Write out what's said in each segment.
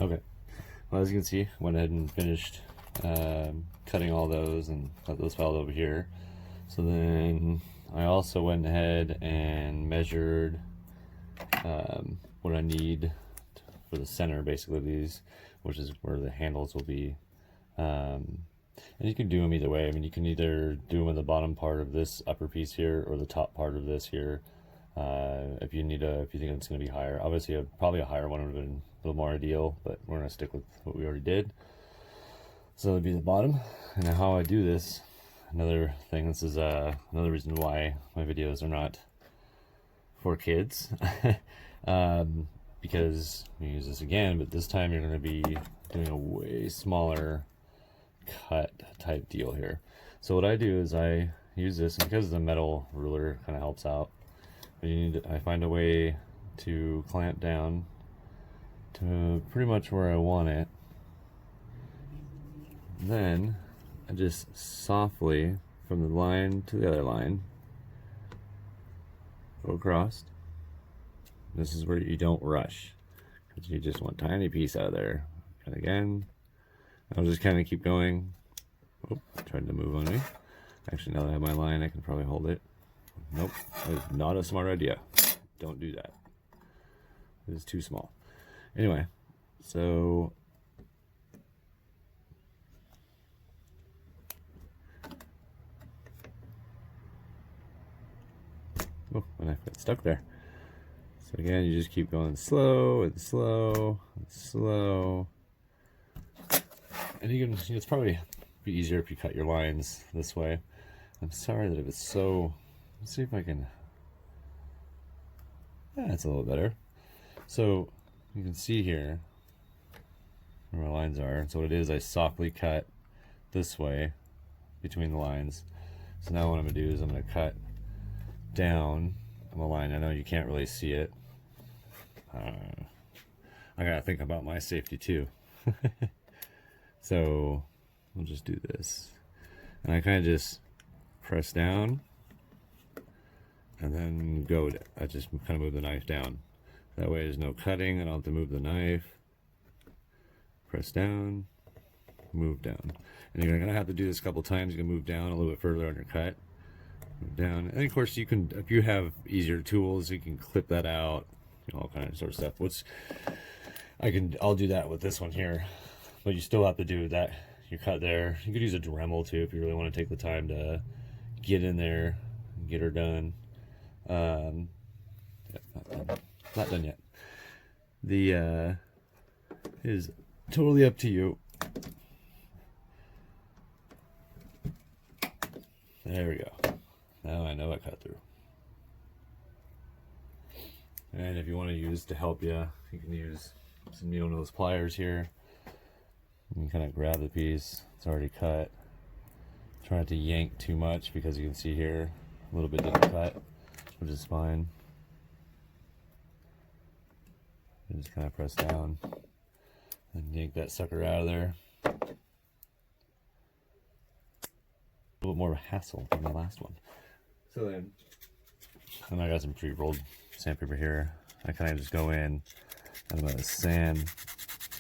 Okay, well, as you can see, went ahead and finished cutting all those and got those filed over here. So then I also went ahead and measured what I need for the center, basically these, which is where the handles will be. And you can do them either way. I mean, you can either do them in the bottom part of this upper piece here or the top part of this here. If you think it's going to be higher, obviously probably a higher one would have been a little more ideal, but we're going to stick with what we already did. So it'd be the bottom. And now how I do this, another thing, this is another reason why my videos are not for kids. Because we use this again, but this time you're going to be doing a way smaller cut type deal here. So what I do is I use this, and because the metal ruler kind of helps out, I find a way to clamp down to pretty much where I want it. Then I just softly, from the line to the other line, go across. This is where you don't rush, because you just want a tiny piece out of there. And again, I'll just kind of keep going. Oh, tried to move on me. Actually, now that I have my line, I can probably hold it. Nope, that is not a smart idea. Don't do that. It is too small. Anyway, so oh, my knife got stuck there. So again, you just keep going slow and slow and slow. And you can, it's probably be easier if you cut your lines this way. I'm sorry that if it's so, let's see if I can, that's a little better. So you can see here where my lines are. So what it is, I softly cut this way between the lines. So now what I'm gonna do is I'm gonna cut down on the line. I know you can't really see it. I gotta think about my safety too. So we'll just do this, and I kind of just press down and then go. I just kind of move the knife down. That way there's no cutting. I don't have to move the knife. Press down, move down, and you're gonna have to do this a couple times. You're gonna move down a little bit further on your cut. Move down, and of course you can, if you have easier tools, you can clip that out. All kind of sort of stuff. I'll do that with this one here, but you still have to do that. You cut there. You could use a Dremel too if you really want to take the time to get in there and get her done. Not done yet. The is totally up to you. There we go. Now I know I cut through. And if you want to use to help you, you can use some needle nose pliers here. You can kind of grab the piece, it's already cut. Try not to yank too much, because you can see here a little bit didn't cut, which is fine. And just kind of press down and yank that sucker out of there. A little bit more of a hassle than the last one. So then, and I got some pre-rolled sandpaper here. I kind of just go in and I'm going to sand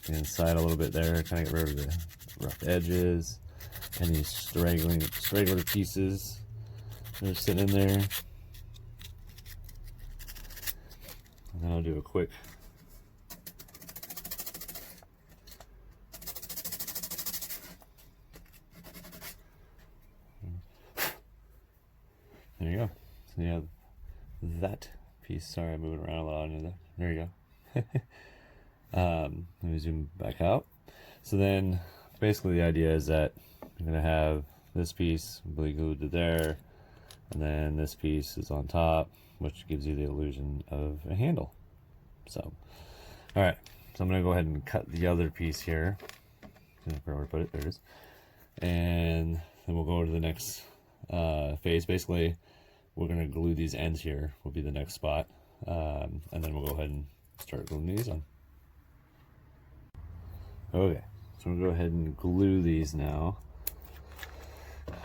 the inside a little bit there, kind of get rid of the rough edges, any straggler pieces that are sitting in there. And then I'll do a quick there you go. So you have that piece. Sorry, I'm moving around a lot under there. There you go. Let me zoom back out. So then basically the idea is that you're going to have this piece glued to there, and then this piece is on top, which gives you the illusion of a handle. So, alright, so I'm going to go ahead and cut the other piece here. I don't know where to put it. There it is. And then we'll go to the next phase. Basically, we're going to glue these ends here, will be the next spot. And then we'll go ahead and start gluing these on. Okay, so we'll go ahead and glue these now.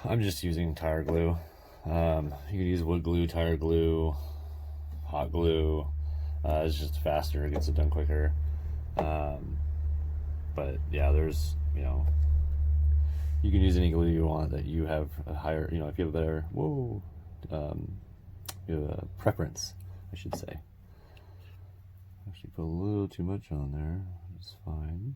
I'm just using tire glue. You can use wood glue, tire glue, hot glue. It's just faster, it gets it done quicker. But yeah, there's, you know, you can use any glue you want that you have a higher, you know, if you have a better, you have a preference, I should say. Actually put a little too much on there, it's fine.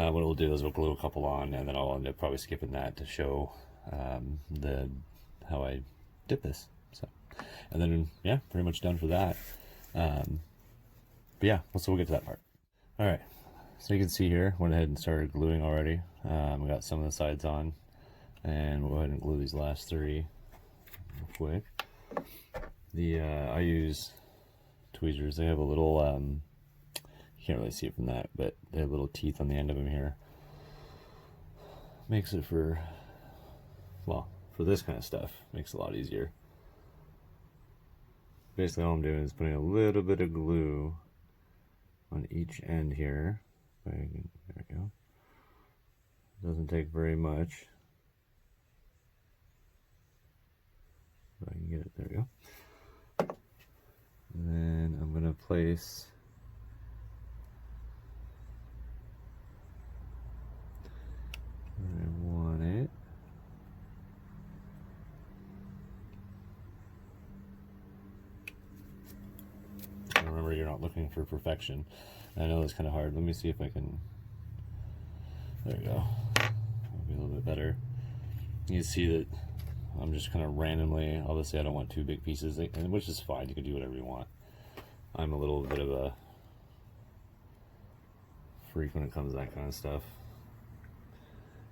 What we'll do is we'll glue a couple on, and then I'll end up probably skipping that to show how I dip this. So, and then yeah, pretty much done for that. But yeah, so we'll get to that part. All right, so you can see here, went ahead and started gluing already. We got some of the sides on, and we'll go ahead and glue these last three real quick. I use tweezers. They have a little you can't really see it from that, but they have little teeth on the end of them here. Makes it for, well, for this kind of stuff, makes it a lot easier. Basically all I'm doing is putting a little bit of glue on each end here. There we go. Doesn't take very much. If I can get it, there we go. And then I'm gonna place where I want it. Remember, you're not looking for perfection. I know it's kind of hard. Let me see if I can. There we go. That'll be a little bit better. You can see that I'm just kind of randomly. Obviously, I don't want two big pieces, which is fine. You can do whatever you want. I'm a little bit of a freak when it comes to that kind of stuff.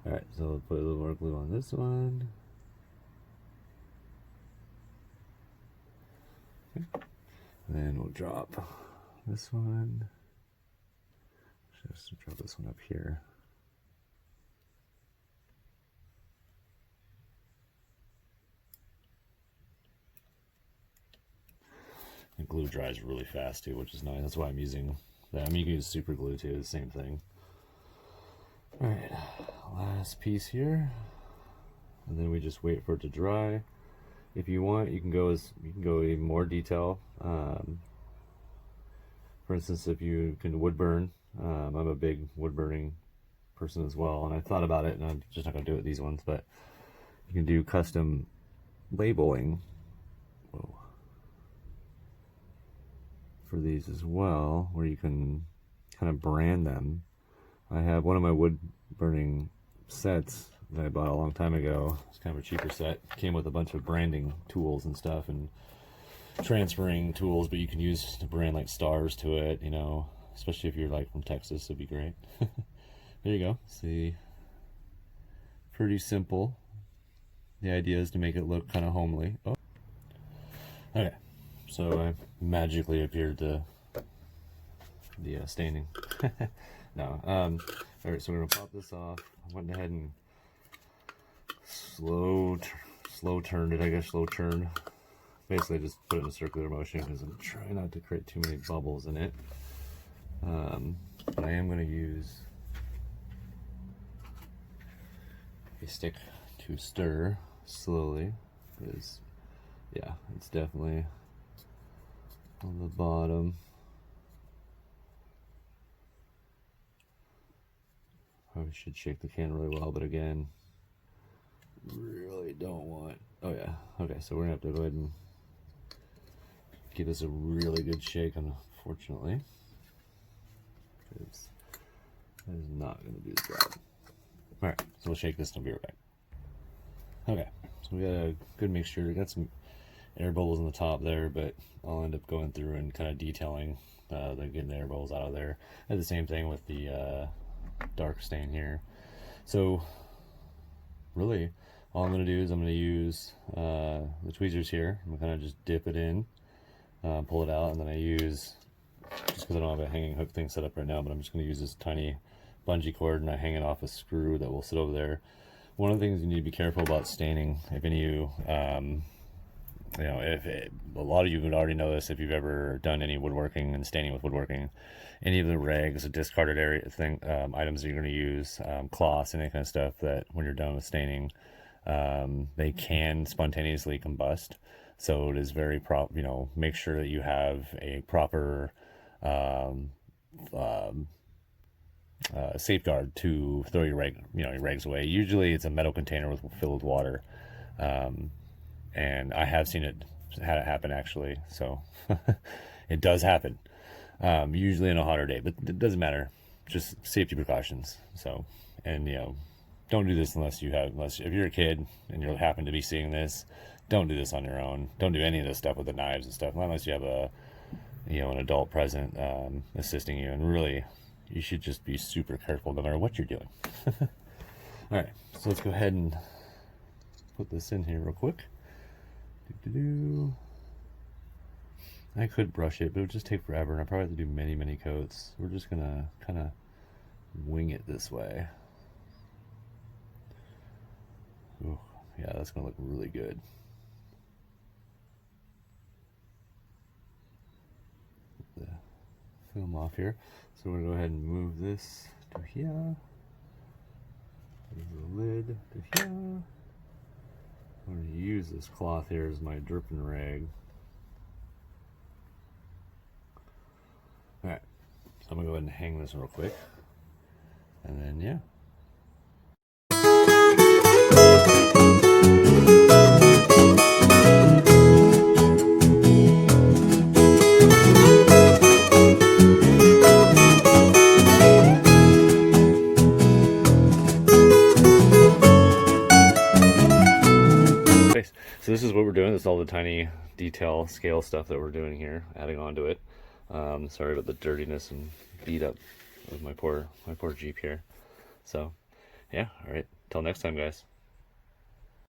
All right, so I'll put a little more glue on this one. Okay. And then we'll drop this one. Just drop this one up here. And glue dries really fast too, which is nice. That's why I'm using that. I mean, you can use super glue too, the same thing. All right, last piece here, and then we just wait for it to dry. If you want, you can go even more detail. For instance, if you can wood burn, I'm a big wood burning person as well, and I thought about it, and I'm just not gonna do it with these ones, but you can do custom labeling. Whoa. For these as well, where you can kind of brand them. I have one of my wood burning sets that I bought a long time ago. It's kind of a cheaper set. Came with a bunch of branding tools and stuff and transferring tools, but you can use to brand like stars to it, you know, especially if you're like from Texas, it'd be great. There you go. See, pretty simple. The idea is to make it look kind of homely. Oh. Okay, so I magically appeared the staining. No. All right, so we're gonna pop this off. I went ahead and slow turned it. I guess slow turned. Basically, just put it in a circular motion because I'm trying not to create too many bubbles in it. But I am gonna use a stick to stir slowly. Because, yeah, it's definitely on the bottom. Probably should shake the can really well, but again, really don't want. Oh yeah, okay, so we're gonna have to go ahead and give this a really good shake, unfortunately, because that is not gonna do the job. All right, so we'll shake this and I'll be right back. Okay, so we got a good mixture. We got some air bubbles on the top there, but I'll end up going through and kind of detailing getting the air bubbles out of there. I did the same thing with the dark stain here. So really, all I'm going to do is I'm going to use the tweezers here. I'm going to kind of just dip it in, pull it out, and then I use, just because I don't have a hanging hook thing set up right now, but I'm just going to use this tiny bungee cord and I hang it off a screw that will sit over there. One of the things you need to be careful about staining, if any of you, you know, a lot of you would already know this if you've ever done any woodworking and staining with woodworking. Any of the rags, discarded items that you're going to use, cloths and that kind of stuff, that when you're done with staining, they can spontaneously combust. So it is very you know, make sure that you have a proper safeguard to throw your rags away. Usually it's a metal container filled with water. And I have seen it happen actually, so it does happen, usually on a hotter day, but it doesn't matter, just safety precautions. So, and you know, don't do this unless if you're a kid and you happen to be seeing this, don't do this on your own. Don't do any of this stuff with the knives and stuff unless you have an adult present assisting you. And really, you should just be super careful no matter what you're doing. All right, so let's go ahead and put this in here real quick. I could brush it, but it would just take forever, and I probably have to do many coats. We're just gonna kind of wing it this way. Ooh, yeah, that's gonna look really good. Put the film off here. So we're gonna go ahead and move this to here. Move the lid to here. I'm going to use this cloth here as my dripping rag. Alright, so I'm going to go ahead and hang this real quick. And then, yeah. So this is what we're doing. This is all the tiny detail scale stuff that we're doing here, adding on to it. Sorry about the dirtiness and beat up of my poor Jeep here. So yeah, all right, till next time, guys.